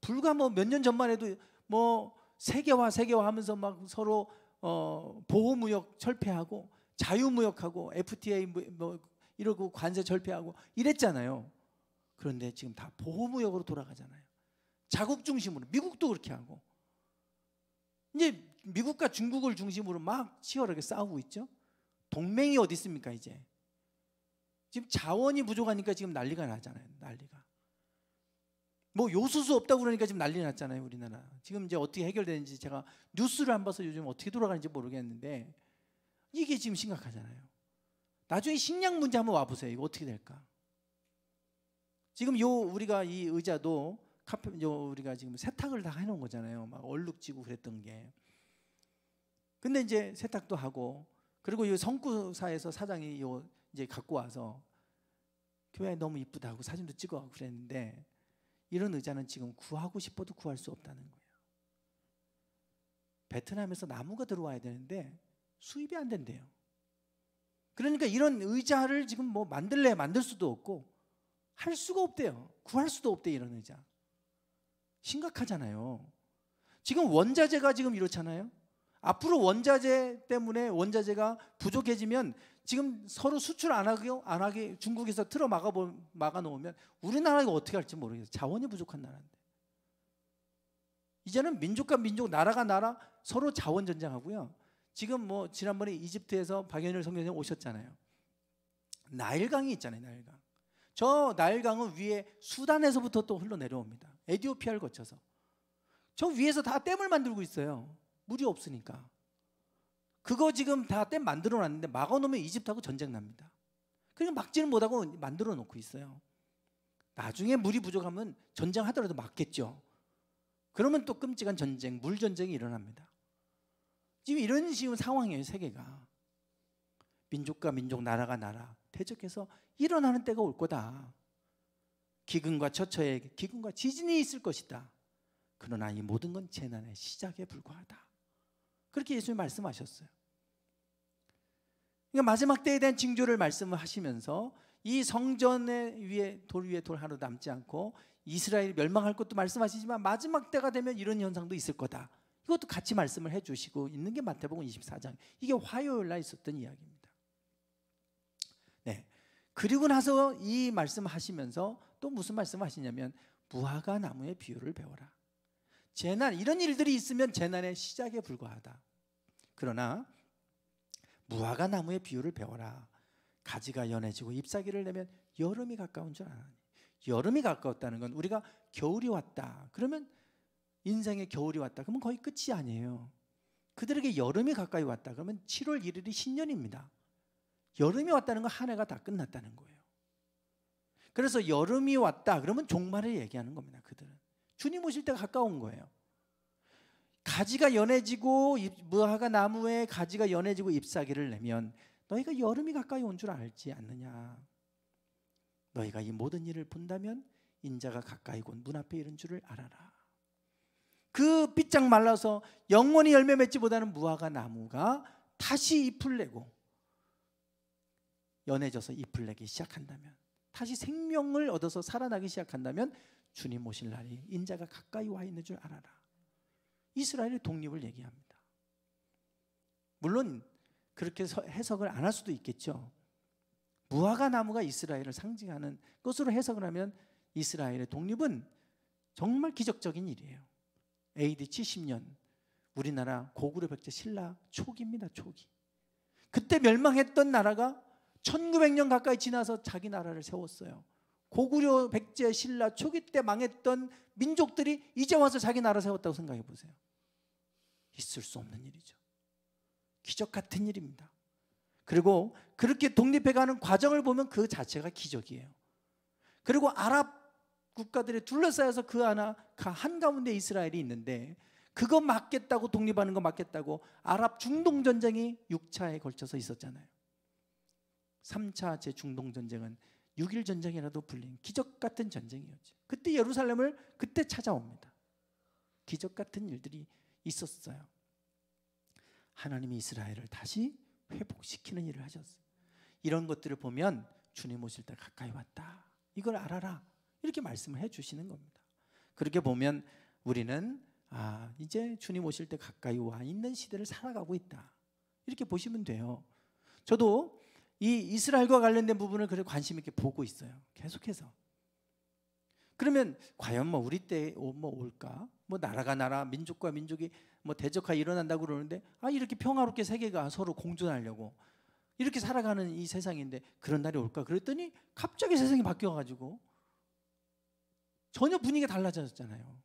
불과 뭐 몇 년 전만 해도 뭐 세계화 하면서 막 서로 보호무역 철폐하고 자유무역하고 FTA 뭐 이러고 관세 철폐하고 이랬잖아요. 그런데 지금 다 보호무역으로 돌아가잖아요. 자국 중심으로. 미국도 그렇게 하고 이제 미국과 중국을 중심으로 막 치열하게 싸우고 있죠. 동맹이 어디 있습니까? 이제 지금 자원이 부족하니까 지금 난리가 나잖아요. 난리가. 뭐 요수수 없다고 그러니까 지금 난리 났잖아요, 우리나라. 지금 이제 어떻게 해결되는지 제가 뉴스를 안 봐서 요즘 어떻게 돌아가는지 모르겠는데 이게 지금 심각하잖아요. 나중에 식량 문제 한번 와보세요. 이거 어떻게 될까? 지금 우리가 이 의자도 우리가 지금 세탁을 다 해놓은 거잖아요. 막 얼룩지고 그랬던 게. 근데 이제 세탁도 하고, 그리고 이 성구사에서 사장이 이제 갖고 와서 교회에 너무 이쁘다고 사진도 찍어가고 그랬는데, 이런 의자는 지금 구하고 싶어도 구할 수 없다는 거예요. 베트남에서 나무가 들어와야 되는데 수입이 안 된대요. 그러니까 이런 의자를 지금 뭐 만들 수도 없고 할 수가 없대요. 구할 수도 없대, 이런 의자. 심각하잖아요. 지금 원자재가 지금 이렇잖아요. 앞으로 원자재 때문에 원자재가 부족해지면 지금 서로 수출 안 하게 중국에서 틀어 막아 놓으면 우리나라가 어떻게 할지 모르겠어요. 자원이 부족한 나라인데. 이제는 민족과 민족, 나라가 나라 서로 자원 전쟁하고요. 지금 뭐 지난번에 이집트에서 박연일 선교사님 오셨잖아요. 나일강이 있잖아요, 나일강. 저 나일강은 위에 수단에서부터 또 흘러내려옵니다. 에티오피아를 거쳐서. 저 위에서 다 댐을 만들고 있어요. 물이 없으니까. 그거 지금 다 댐 만들어 놨는데 막아놓으면 이집트하고 전쟁 납니다. 그러니까 막지는 못하고 만들어 놓고 있어요. 나중에 물이 부족하면 전쟁하더라도 막겠죠. 그러면 또 끔찍한 전쟁, 물 전쟁이 일어납니다. 지금 이런 식의 상황이에요, 세계가. 민족과 민족, 나라가 나라 대적해서 일어나는 때가 올 거다. 기근과 처처에 기근과 지진이 있을 것이다. 그러나 이 모든 건 재난의 시작에 불과하다. 그렇게 예수님이 말씀하셨어요. 그러니까 마지막 때에 대한 징조를 말씀을 하시면서 이 성전의 위에 돌 하나도 남지 않고 이스라엘이 멸망할 것도 말씀하시지만 마지막 때가 되면 이런 현상도 있을 거다. 이것도 같이 말씀을 해주시고 있는 게 마태복음 24장. 이게 화요일 날 있었던 이야기입니다. 네. 그리고 나서 이 말씀하시면서 또 무슨 말씀하시냐면 무화과 나무의 비유를 배워라. 재난, 이런 일들이 있으면 재난의 시작에 불과하다. 그러나 무화과 나무의 비유를 배워라. 가지가 연해지고 잎사귀를 내면 여름이 가까운 줄 아나니. 여름이 가까웠다는 건 우리가 겨울이 왔다. 그러면 인생의 겨울이 왔다. 그러면 거의 끝이 아니에요. 그들에게 여름이 가까이 왔다. 그러면 7월 1일이 신년입니다. 여름이 왔다는 건 한 해가 다 끝났다는 거예요. 그래서 여름이 왔다. 그러면 종말을 얘기하는 겁니다. 그들은. 주님 오실 때가 가까운 거예요. 가지가 연해지고 무화과 나무에 가지가 연해지고 잎사귀를 내면 너희가 여름이 가까이 온 줄 알지 않느냐. 너희가 이 모든 일을 본다면 인자가 가까이 곧 문 앞에 이른 줄을 알아라. 그 삐짝 말라서 영원히 열매 맺지 못하는 무화과 나무가 다시 잎을 내고 연해져서 잎을 내기 시작한다면, 다시 생명을 얻어서 살아나기 시작한다면 주님 오실 날이 인자가 가까이 와 있는 줄 알아라. 이스라엘의 독립을 얘기합니다. 물론 그렇게 해석을 안 할 수도 있겠죠. 무화과 나무가 이스라엘을 상징하는 것으로 해석을 하면 이스라엘의 독립은 정말 기적적인 일이에요. AD 70년 우리나라 고구려 백제 신라 초기입니다. 초기. 그때 멸망했던 나라가 1900년 가까이 지나서 자기 나라를 세웠어요. 고구려 백제 신라 초기 때 망했던 민족들이 이제 와서 자기 나라 세웠다고 생각해 보세요. 있을 수 없는 일이죠. 기적 같은 일입니다. 그리고 그렇게 독립해가는 과정을 보면 그 자체가 기적이에요. 그리고 아랍 국가들에 둘러싸여서 그 한가운데 이스라엘이 있는데, 그거 막겠다고, 독립하는 거 막겠다고 아랍 중동 전쟁이 6차에 걸쳐서 있었잖아요. 3차 제중동 전쟁은 6.1 전쟁이라도 불린 기적 같은 전쟁이었죠. 그때 예루살렘을 그때 찾아옵니다. 기적 같은 일들이 있었어요. 하나님이 이스라엘을 다시 회복시키는 일을 하셨어요. 이런 것들을 보면 주님 오실 때 가까이 왔다. 이걸 알아라. 이렇게 말씀을 해주시는 겁니다. 그렇게 보면 우리는 이제 주님 오실 때 가까이 와 있는 시대를 살아가고 있다. 이렇게 보시면 돼요. 저도 이 이스라엘과 관련된 부분을 그래 관심 있게 보고 있어요. 계속해서. 그러면 과연 뭐 우리 때 뭐 올까? 뭐 나라가 나라, 민족과 민족이 뭐 대적화 일어난다고 그러는데 이렇게 평화롭게 세계가 서로 공존하려고 이렇게 살아가는 이 세상인데 그런 날이 올까? 그랬더니 갑자기 세상이 바뀌어가지고 전혀 분위기가 달라졌잖아요.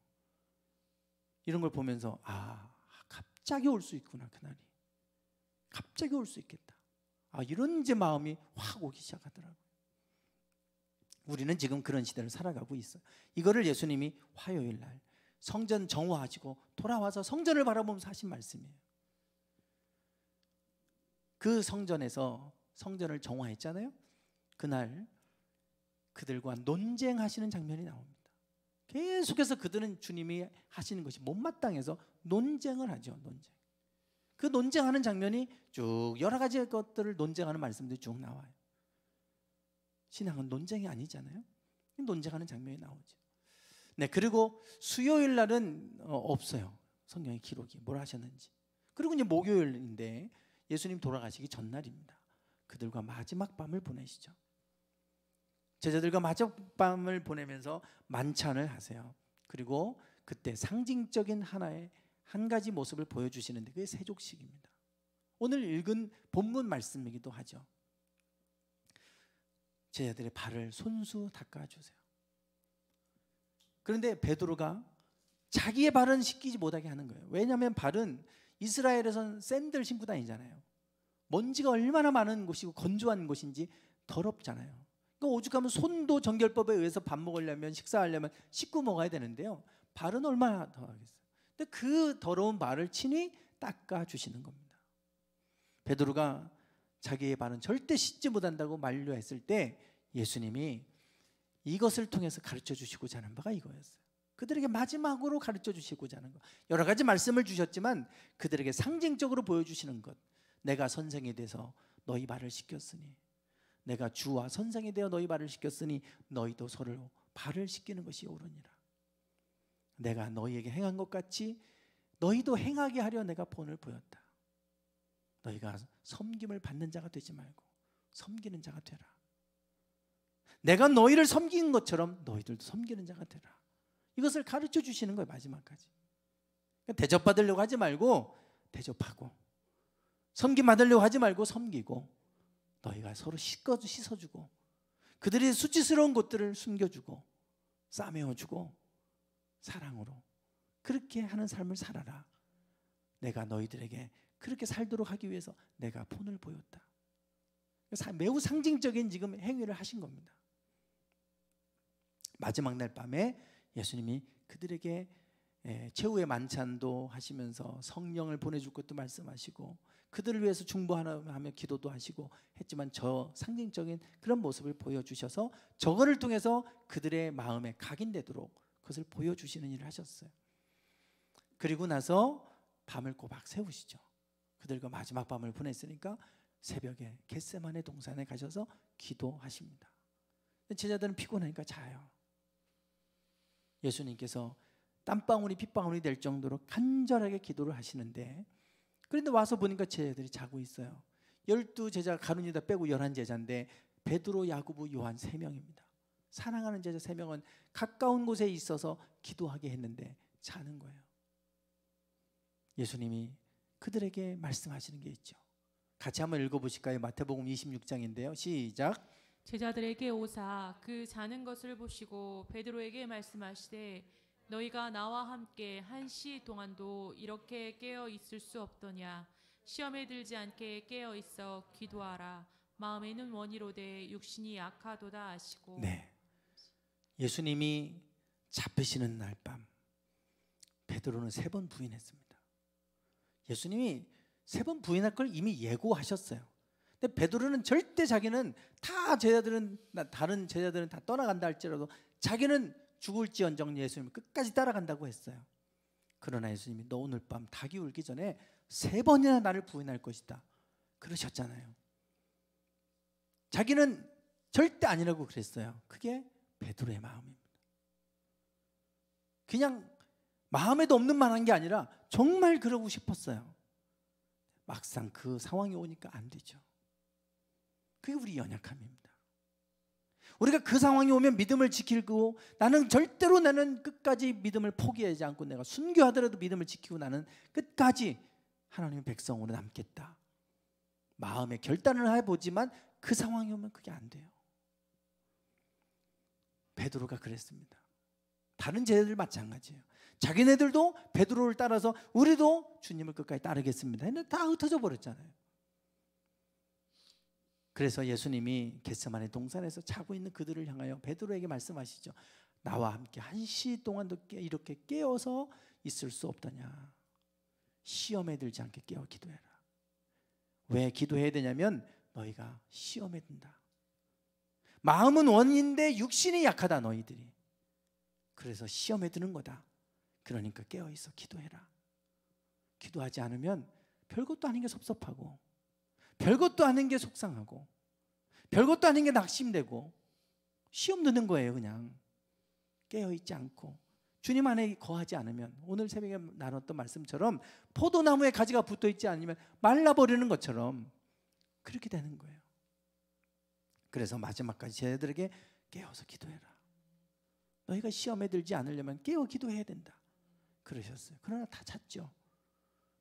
이런 걸 보면서 갑자기 올 수 있구나, 그날이. 갑자기 올 수 있겠다. 이런 이제 마음이 확 오기 시작하더라고요. 우리는 지금 그런 시대를 살아가고 있어요. 이거를 예수님이 화요일 날 성전 정화하시고 돌아와서 성전을 바라보면서 하신 말씀이에요. 그 성전에서 성전을 정화했잖아요. 그날 그들과 논쟁하시는 장면이 나옵니다. 계속해서 그들은 주님이 하시는 것이 못마땅해서 논쟁을 하죠. 논쟁. 그 논쟁하는 장면이 쭉 여러 가지 것들을 논쟁하는 말씀들이 쭉 나와요. 신앙은 논쟁이 아니잖아요. 논쟁하는 장면이 나오죠. 네, 그리고 수요일 날은 없어요. 성경의 기록이 뭘 하셨는지. 그리고 이제 목요일인데 예수님 돌아가시기 전날입니다. 그들과 마지막 밤을 보내시죠. 제자들과 마지막 밤을 보내면서 만찬을 하세요. 그리고 그때 상징적인 하나의 한 가지 모습을 보여주시는데 그게 세족식입니다. 오늘 읽은 본문 말씀이기도 하죠. 제자들의 발을 손수 닦아주세요. 그런데 베드로가 자기의 발은 씻기지 못하게 하는 거예요. 왜냐하면 발은 이스라엘에서는 샌들 신고 다니잖아요. 먼지가 얼마나 많은 곳이고 건조한 곳인지 더럽잖아요. 그러니까 오죽하면 손도 정결법에 의해서 밥 먹으려면 식사하려면 씻고 먹어야 되는데요. 발은 얼마나 더 하겠어요. 근데 그 더러운 발을 친히 닦아주시는 겁니다. 베드로가 자기의 발은 절대 씻지 못한다고 만류했을 때 예수님이 이것을 통해서 가르쳐 주시고자 하는 바가 이거였어요. 그들에게 마지막으로 가르쳐 주시고자 하는 것. 여러 가지 말씀을 주셨지만 그들에게 상징적으로 보여주시는 것. 내가 선생이 돼서 너희 발을 씻겼으니, 내가 주와 선생이 되어 너희 발을 씻겼으니 너희도 서로 발을 씻기는 것이 옳으니라. 내가 너희에게 행한 것 같이 너희도 행하게 하려 내가 본을 보였다. 너희가 섬김을 받는 자가 되지 말고 섬기는 자가 되라. 내가 너희를 섬긴 것처럼 너희들도 섬기는 자가 되라. 이것을 가르쳐 주시는 거예요. 마지막까지. 그러니까 대접받으려고 하지 말고 대접하고, 섬김 받으려고 하지 말고 섬기고, 너희가 서로 씻어주고, 그들이 수치스러운 것들을 숨겨주고 싸매어주고 사랑으로 그렇게 하는 삶을 살아라. 내가 너희들에게 그렇게 살도록 하기 위해서 내가 본을 보였다. 매우 상징적인 지금 행위를 하신 겁니다. 마지막 날 밤에 예수님이 그들에게 최후의 만찬도 하시면서 성령을 보내줄 것도 말씀하시고 그들을 위해서 중보하며 기도도 하시고 했지만 저 상징적인 그런 모습을 보여주셔서 저거를 통해서 그들의 마음에 각인되도록 그것을 보여주시는 일을 하셨어요. 그리고 나서 밤을 꼬박 세우시죠. 그들과 마지막 밤을 보냈으니까 새벽에 겟세마네 동산에 가셔서 기도하십니다. 제자들은 피곤하니까 자요. 예수님께서 땀방울이 핏방울이 될 정도로 간절하게 기도를 하시는데, 그런데 와서 보니까 제자들이 자고 있어요. 12제자 가룟 유다 빼고 11제자인데 베드로, 야고보, 요한 3명입니다. 사랑하는 제자 3명은 가까운 곳에 있어서 기도하게 했는데 자는 거예요. 예수님이 그들에게 말씀하시는 게 있죠. 같이 한번 읽어보실까요? 마태복음 26장인데요. 시작. 제자들에게 오사 그 자는 것을 보시고 베드로에게 말씀하시되 너희가 나와 함께 1시 동안도 이렇게 깨어 있을 수 없더냐. 시험에 들지 않게 깨어 있어 기도하라. 마음에는 원이로되 육신이 약하도다 하시고. 네, 예수님이 잡히시는 날 밤 베드로는 3번 부인했습니다. 예수님이 3번 부인할 걸 이미 예고하셨어요. 근데 베드로는 절대 자기는 다른 제자들은 다 떠나간다 할지라도 자기는 죽을지언정 예수님을 끝까지 따라간다고 했어요. 그러나 예수님이 너 오늘 밤 닭이 울기 전에 3번이나 나를 부인할 것이다 그러셨잖아요. 자기는 절대 아니라고 그랬어요. 그게 베드로의 마음입니다. 그냥 마음에도 없는 말 한 게 아니라 정말 그러고 싶었어요. 막상 그 상황이 오니까 안 되죠. 그게 우리 연약함입니다. 우리가 그 상황이 오면 믿음을 지키고 나는 끝까지 믿음을 포기하지 않고 내가 순교하더라도 믿음을 지키고 나는 끝까지 하나님의 백성으로 남겠다. 마음의 결단을 해보지만 그 상황이 오면 그게 안 돼요. 베드로가 그랬습니다. 다른 제자들 마찬가지예요. 자기네들도 베드로를 따라서 우리도 주님을 끝까지 따르겠습니다 했는데 다 흩어져 버렸잖아요. 그래서 예수님이 겟세마네 동산에서 자고 있는 그들을 향하여 베드로에게 말씀하시죠. 나와 함께 1시 동안도 이렇게 깨어서 있을 수 없더냐. 시험에 들지 않게 깨어 기도해라. 왜 기도해야 되냐면 너희가 시험에 든다. 마음은 원인데 육신이 약하다 너희들이. 그래서 시험에 드는 거다. 그러니까 깨어있어 기도해라. 기도하지 않으면 별것도 아닌 게 섭섭하고 별것도 아닌 게 속상하고 별것도 아닌 게 낙심되고 시험 드는 거예요. 그냥 깨어있지 않고 주님 안에 거하지 않으면 오늘 새벽에 나눴던 말씀처럼 포도나무에 가지가 붙어있지 않으면 말라버리는 것처럼 그렇게 되는 거예요. 그래서 마지막까지 제자들에게 깨어서 기도해라. 너희가 시험에 들지 않으려면 깨어 기도해야 된다 그러셨어요. 그러나 다 잤죠.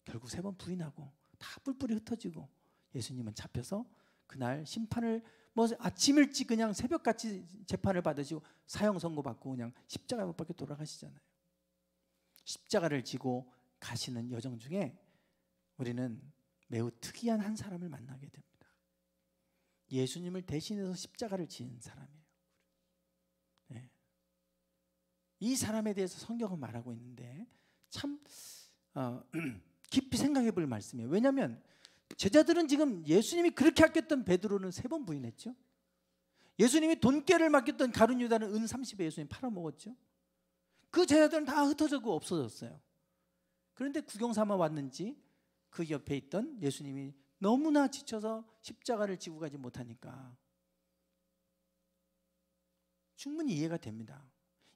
결국 3번 부인하고 다 뿔뿔이 흩어지고 예수님은 잡혀서 그날 심판을 아침 일찍 그냥 새벽같이 재판을 받으시고 사형 선고받고 그냥 십자가 못 박혀 돌아가시잖아요. 십자가를 지고 가시는 여정 중에 우리는 매우 특이한 한 사람을 만나게 됩니다. 예수님을 대신해서 십자가를 지은 사람이에요. 네. 이 사람에 대해서 성경은 말하고 있는데 참 깊이 생각해 볼 말씀이에요. 왜냐하면 제자들은 지금 예수님이 그렇게 아꼈던 베드로는 3번 부인했죠. 예수님이 돈깨를 맡겼던 가룟 유다는 은 30에 예수님 팔아먹었죠. 그 제자들은 다 흩어지고 없어졌어요. 그런데 구경 삼아 왔는지 그 옆에 있던 예수님이 너무나 지쳐서 십자가를 지고 가지 못하니까 충분히 이해가 됩니다.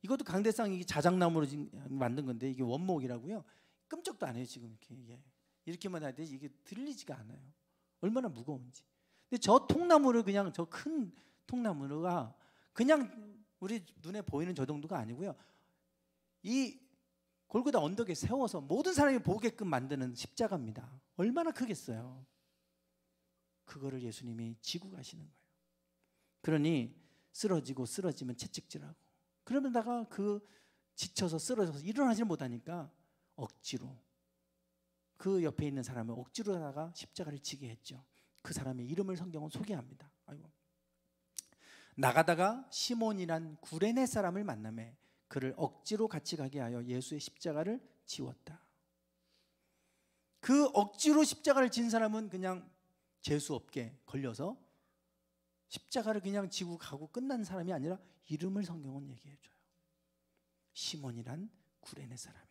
이것도 강대상 자작나무로 만든 건데 이게 원목이라고요. 끔찍도 안 해요. 지금 이렇게만 해야 돼. 이게 들리지가 않아요. 얼마나 무거운지. 근데 저 통나무를 그냥 저 큰 통나무가 그냥 우리 눈에 보이는 저 정도가 아니고요. 이 골고다 언덕에 세워서 모든 사람이 보게끔 만드는 십자가입니다. 얼마나 크겠어요. 그거를 예수님이 지고 가시는 거예요. 그러니 쓰러지면 채찍질하고 그러면다가 그 지쳐서 쓰러져서 일어나지 못하니까 억지로 그 옆에 있는 사람을 억지로다가 십자가를 지게 했죠. 그 사람의 이름을 성경은 소개합니다. 나가다가 시몬이란 구레네 사람을 만나매 그를 억지로 같이 가게 하여 예수의 십자가를 지웠다. 그 억지로 십자가를 진 사람은 그냥 재수없게 걸려서 십자가를 그냥 지고 가고 끝난 사람이 아니라 이름을 성경은 얘기해줘요. 시몬이란 구레네 사람이다.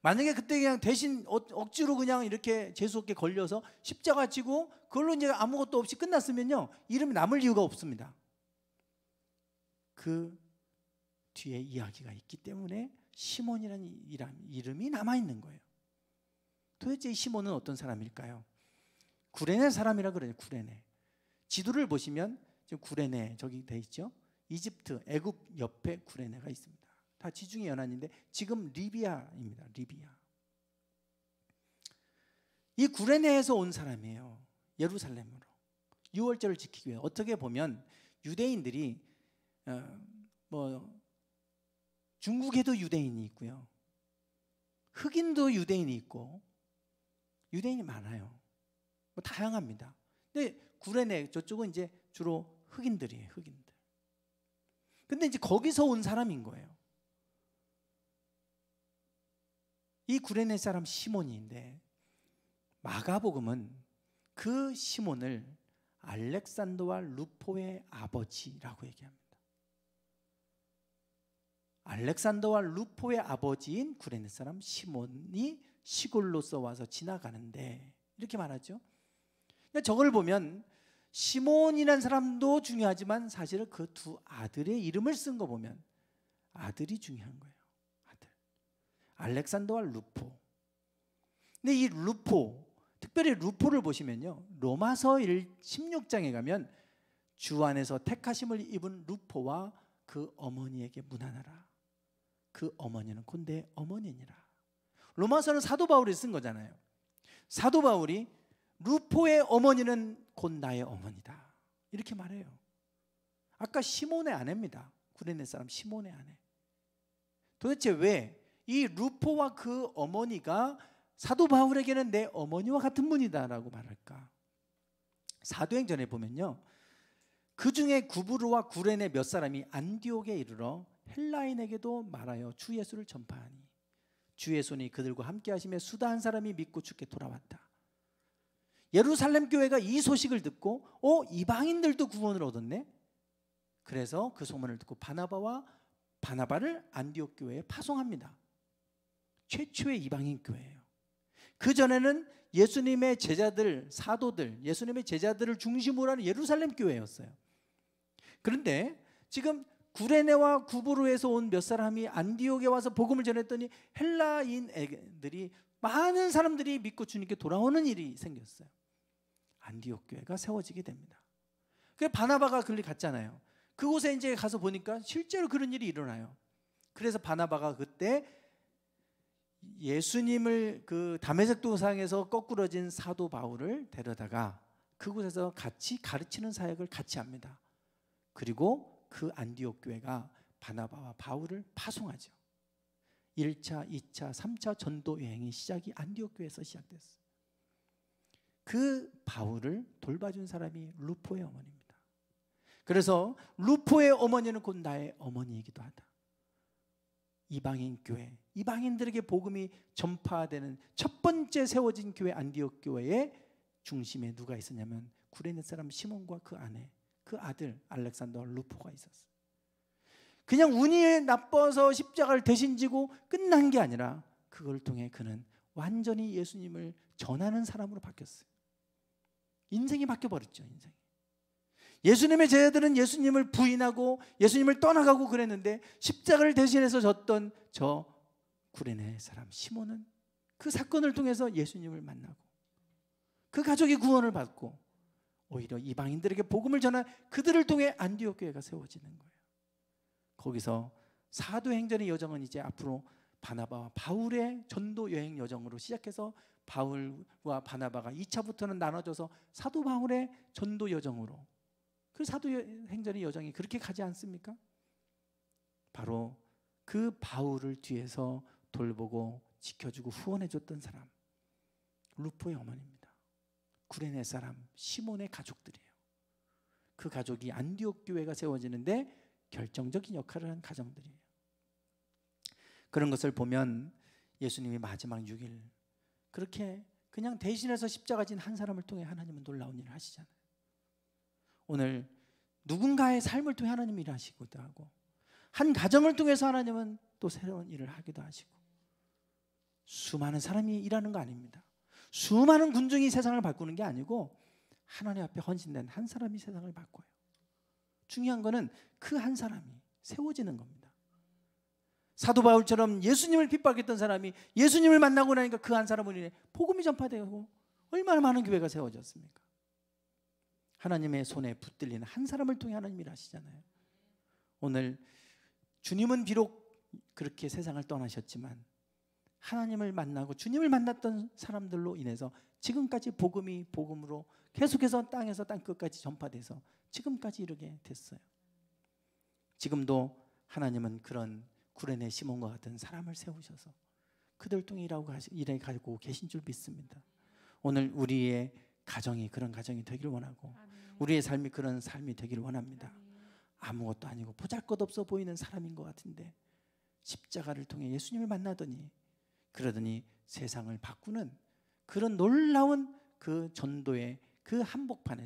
만약에 그때 그냥 대신 억지로 그냥 이렇게 재수없게 걸려서 십자가 지고 그걸로 이제 아무것도 없이 끝났으면요 이름이 남을 이유가 없습니다. 그 뒤에 이야기가 있기 때문에 시몬이라는 이름이 남아있는 거예요. 도대체 이 시몬은 어떤 사람일까요? 구레네 사람이라 그래요. 구레네. 지도를 보시면 지금 구레네 저기 돼 있죠. 이집트, 애굽 옆에 구레네가 있습니다. 다 지중해 연안인데 지금 리비아입니다. 리비아. 이 구레네에서 온 사람이에요. 예루살렘으로. 유월절을 지키기 위해. 어떻게 보면 유대인들이 중국에도 유대인이 있고요. 흑인도 유대인이 있고 유대인이 많아요. 다양합니다. 근데 구레네 저쪽은 이제 주로 흑인들이에요. 흑인들. 근데 이제 거기서 온 사람인 거예요. 이 구레네 사람 시몬인데 마가복음은 그 시몬을 알렉산더와 루포의 아버지라고 얘기합니다. 알렉산더와 루포의 아버지인 구레네 사람 시몬이 시골로서 와서 지나가는데 이렇게 말하죠. 그러니까 저걸 보면 시몬이라는 사람도 중요하지만 사실은 그 두 아들의 이름을 쓴 거 보면 아들이 중요한 거예요. 아들. 알렉산더와 루포. 근데 이 루포, 특별히 루포를 보시면요, 로마서 16장에 가면 주 안에서 택하심을 입은 루포와 그 어머니에게 문안하라. 그 어머니는 곧 내 어머니니라. 로마서는 사도 바울이 쓴 거잖아요. 사도 바울이 루포의 어머니는 곧 나의 어머니다 이렇게 말해요. 아까 시몬의 아내입니다. 구레네 사람 시몬의 아내. 도대체 왜 이 루포와 그 어머니가 사도 바울에게는 내 어머니와 같은 분이다라고 말할까? 사도행전에 보면요, 그 중에 구브로와 구레네 몇 사람이 안디옥에 이르러 헬라인에게도 말하여 주 예수를 전파하니 주의 손이 그들과 함께 하시며 수다 한 사람이 믿고 주께 돌아왔다. 예루살렘 교회가 이 소식을 듣고 이방인들도 구원을 얻었네. 그래서 그 소문을 듣고 바나바를 안디옥 교회에 파송합니다. 최초의 이방인 교회예요. 그 전에는 예수님의 제자들, 사도들, 예수님의 제자들을 중심으로 하는 예루살렘 교회였어요. 그런데 지금 구레네와 구브로에서 온 몇 사람이 안디옥에 와서 복음을 전했더니 헬라인들이, 많은 사람들이 믿고 주님께 돌아오는 일이 생겼어요. 안디옥 교회가 세워지게 됩니다. 그 바나바가 그리 갔잖아요. 그곳에 이제 가서 보니까 실제로 그런 일이 일어나요. 그래서 바나바가 그때 예수님을 그 다메섹 도상에서 거꾸러진 사도 바울을 데려다가 그곳에서 같이 가르치는 사역을 같이 합니다. 그리고 그 안디옥 교회가 바나바와 바울을 파송하죠. 1차, 2차, 3차 전도 여행이 시작이 안디옥 교회에서 시작됐어요. 그 바울을 돌봐준 사람이 루포의 어머니입니다. 그래서 루포의 어머니는 곧 나의 어머니이기도 하다. 이방인 교회, 이방인들에게 복음이 전파되는 첫 번째 세워진 교회 안디옥 교회의 중심에 누가 있었냐면 구레네 사람 시몬과 그 아내, 그 아들 알렉산더 루포가 있었어요. 그냥 운이 나빠서 십자가를 대신 지고 끝난 게 아니라 그걸 통해 그는 완전히 예수님을 전하는 사람으로 바뀌었어요. 인생이 바뀌어버렸죠. 인생이. 예수님의 제자들은 예수님을 부인하고 예수님을 떠나가고 그랬는데 십자가를 대신해서 졌던 저 구레네 사람 시몬은 그 사건을 통해서 예수님을 만나고 그 가족이 구원을 받고 오히려 이방인들에게 복음을 전한 그들을 통해 안디옥 교회가 세워지는 거예요. 거기서 사도행전의 여정은 이제 앞으로 바나바와 바울의 전도 여행 여정으로 시작해서 바울과 바나바가 2차부터는 나눠져서 사도 바울의 전도 여정으로, 그 사도행전의 여정이 그렇게 가지 않습니까? 바로 그 바울을 뒤에서 돌보고 지켜주고 후원해줬던 사람, 루포의 어머니입니다. 구레네 사람 시몬의 가족들이에요. 그 가족이 안디옥 교회가 세워지는데 결정적인 역할을 한 가정들이에요. 그런 것을 보면 예수님이 마지막 6일 그렇게 그냥 대신해서 십자가 진 한 사람을 통해 하나님은 놀라운 일을 하시잖아요. 오늘 누군가의 삶을 통해 하나님이 일하시기도 하고 한 가정을 통해서 하나님은 또 새로운 일을 하기도 하시고, 수많은 사람이 일하는 거 아닙니다. 수많은 군중이 세상을 바꾸는 게 아니고 하나님 앞에 헌신된 한 사람이 세상을 바꿔요. 중요한 거는 그 한 사람이 세워지는 겁니다. 사도 바울처럼 예수님을 핍박했던 사람이 예수님을 만나고 나니까 그 한 사람으로 인해 복음이 전파되고 얼마나 많은 교회가 세워졌습니까? 하나님의 손에 붙들리는 한 사람을 통해 하나님이 일하시잖아요. 오늘 주님은 비록 그렇게 세상을 떠나셨지만 하나님을 만나고 주님을 만났던 사람들로 인해서 지금까지 복음이 복음으로 계속해서 땅에서 땅끝까지 전파돼서 지금까지 이르게 됐어요. 지금도 하나님은 그런 구레네 시몬과 같은 사람을 세우셔서 그들 통해 일해 가지고 계신 줄 믿습니다. 오늘 우리의 가정이 그런 가정이 되기를 원하고 우리의 삶이 그런 삶이 되기를 원합니다. 아무것도 아니고 보잘것없어 보이는 사람인 것 같은데 십자가를 통해 예수님을 만나더니 그러더니 세상을 바꾸는 그런 놀라운 그 전도의 그 한복판에서